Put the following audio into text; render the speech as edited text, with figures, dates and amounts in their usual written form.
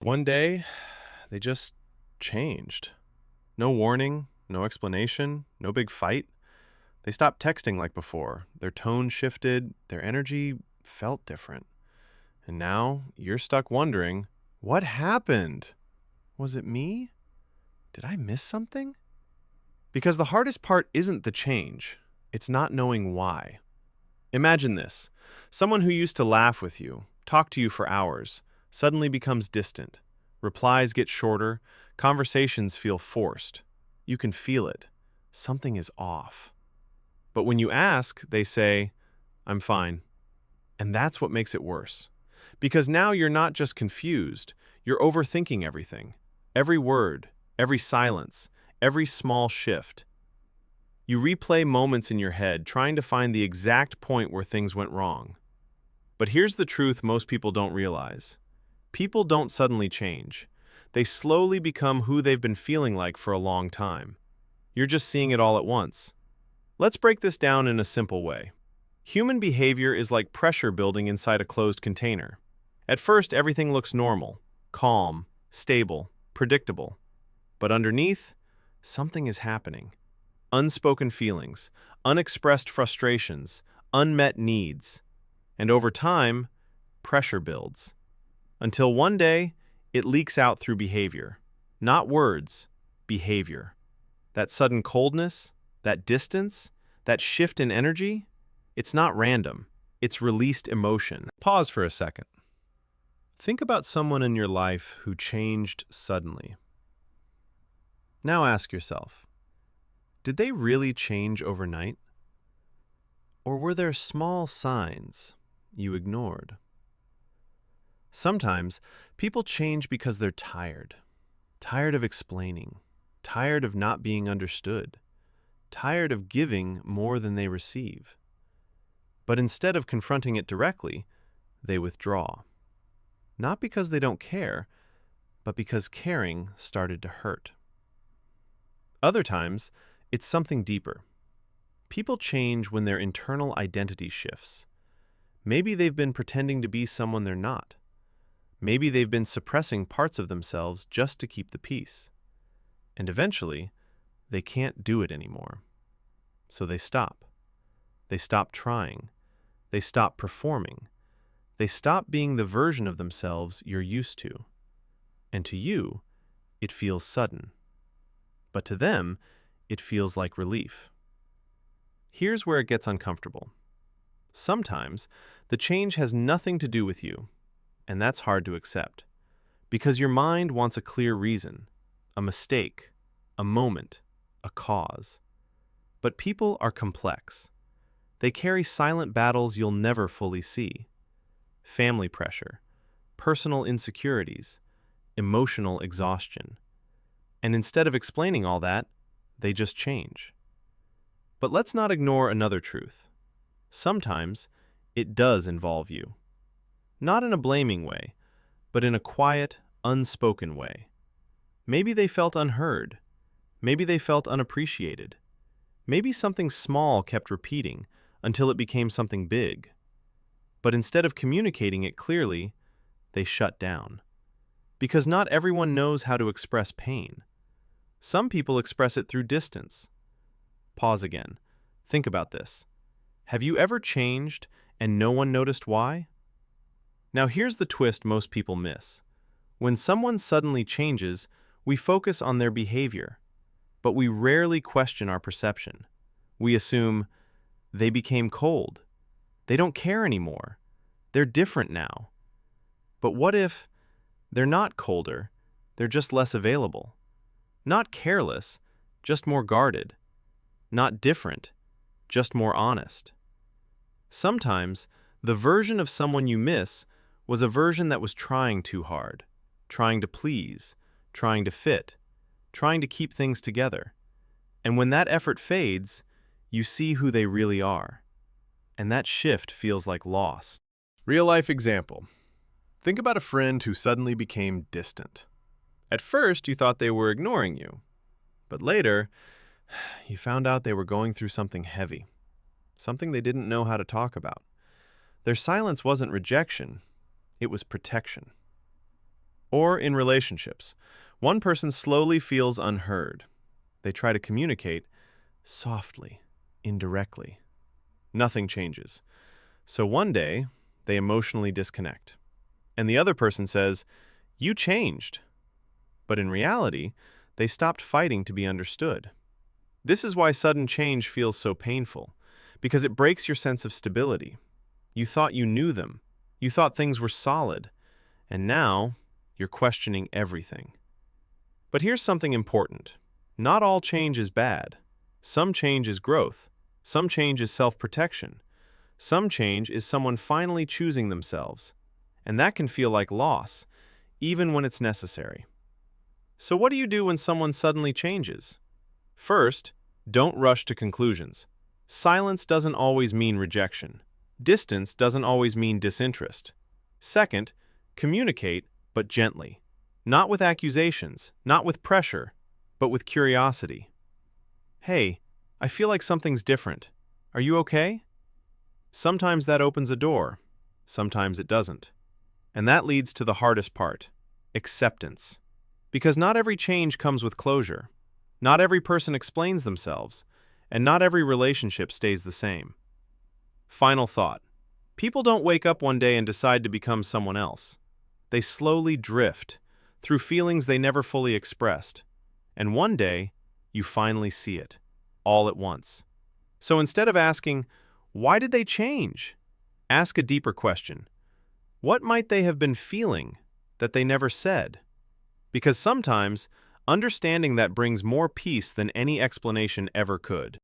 One day, they just changed. No warning, no explanation, no big fight. They stopped texting like before. Their tone shifted, their energy felt different. And now you're stuck wondering, what happened? Was it me? Did I miss something? Because the hardest part isn't the change, it's not knowing why. Imagine this: someone who used to laugh with you, talk to you for hours, suddenly becomes distant. Replies get shorter, conversations feel forced. You can feel it. Something is off. But when you ask, they say, "I'm fine." And that's what makes it worse. Because now you're not just confused, you're overthinking everything. Every word, every silence, every small shift. You replay moments in your head, trying to find the exact point where things went wrong. But here's the truth most people don't realize. People don't suddenly change. They slowly become who they've been feeling like for a long time. You're just seeing it all at once. Let's break this down in a simple way. Human behavior is like pressure building inside a closed container. At first, everything looks normal, calm, stable, predictable. But underneath, something is happening. Unspoken feelings, unexpressed frustrations, unmet needs. And over time, pressure builds. Until one day, it leaks out through behavior. Not words, behavior. That sudden coldness, that distance, that shift in energy, it's not random. It's released emotion. Pause for a second. Think about someone in your life who changed suddenly. Now ask yourself, did they really change overnight? Or were there small signs you ignored? Sometimes people change because they're tired. Tired of explaining. Tired of not being understood. Tired of giving more than they receive. But instead of confronting it directly, they withdraw. Not because they don't care, but because caring started to hurt. Other times, it's something deeper. People change when their internal identity shifts. Maybe they've been pretending to be someone they're not. Maybe they've been suppressing parts of themselves just to keep the peace. And eventually, they can't do it anymore. So they stop. They stop trying. They stop performing. They stop being the version of themselves you're used to. And to you, it feels sudden. But to them, it feels like relief. Here's where it gets uncomfortable. Sometimes, the change has nothing to do with you, and that's hard to accept. Because your mind wants a clear reason, a mistake, a moment, a cause. But people are complex. They carry silent battles you'll never fully see. Family pressure, personal insecurities, emotional exhaustion. And instead of explaining all that, they just change. But let's not ignore another truth. Sometimes, it does involve you. Not in a blaming way, but in a quiet, unspoken way. Maybe they felt unheard. Maybe they felt unappreciated. Maybe something small kept repeating until it became something big. But instead of communicating it clearly, they shut down. Because not everyone knows how to express pain. Some people express it through distance. Pause again. Think about this. Have you ever changed and no one noticed why? Now here's the twist most people miss. When someone suddenly changes, we focus on their behavior, but we rarely question our perception. We assume they became cold. They don't care anymore. They're different now. But what if they're not colder, they're just less available? Not careless, just more guarded. Not different, just more honest. Sometimes, the version of someone you miss was a version that was trying too hard, trying to please, trying to fit, trying to keep things together. And when that effort fades, you see who they really are. And that shift feels like loss. Real-life example. Think about a friend who suddenly became distant. At first, you thought they were ignoring you. But later, you found out they were going through something heavy, something they didn't know how to talk about. Their silence wasn't rejection, it was protection. Or in relationships, one person slowly feels unheard. They try to communicate softly, indirectly. Nothing changes. So one day, they emotionally disconnect. And the other person says, "You changed." But in reality, they stopped fighting to be understood. This is why sudden change feels so painful, because it breaks your sense of stability. You thought you knew them. You thought things were solid. And now, you're questioning everything. But here's something important. Not all change is bad. Some change is growth. Some change is self-protection. Some change is someone finally choosing themselves. And that can feel like loss, even when it's necessary. So what do you do when someone suddenly changes? First, don't rush to conclusions. Silence doesn't always mean rejection. Distance doesn't always mean disinterest. Second, communicate, but gently. Not with accusations, not with pressure, but with curiosity. "Hey, I feel like something's different. Are you okay?" Sometimes that opens a door. Sometimes it doesn't. And that leads to the hardest part, acceptance. Because not every change comes with closure. Not every person explains themselves, and not every relationship stays the same. Final thought. People don't wake up one day and decide to become someone else. They slowly drift through feelings they never fully expressed. And one day, you finally see it, all at once. So instead of asking, "Why did they change?" ask a deeper question. What might they have been feeling that they never said? Because sometimes, understanding that brings more peace than any explanation ever could.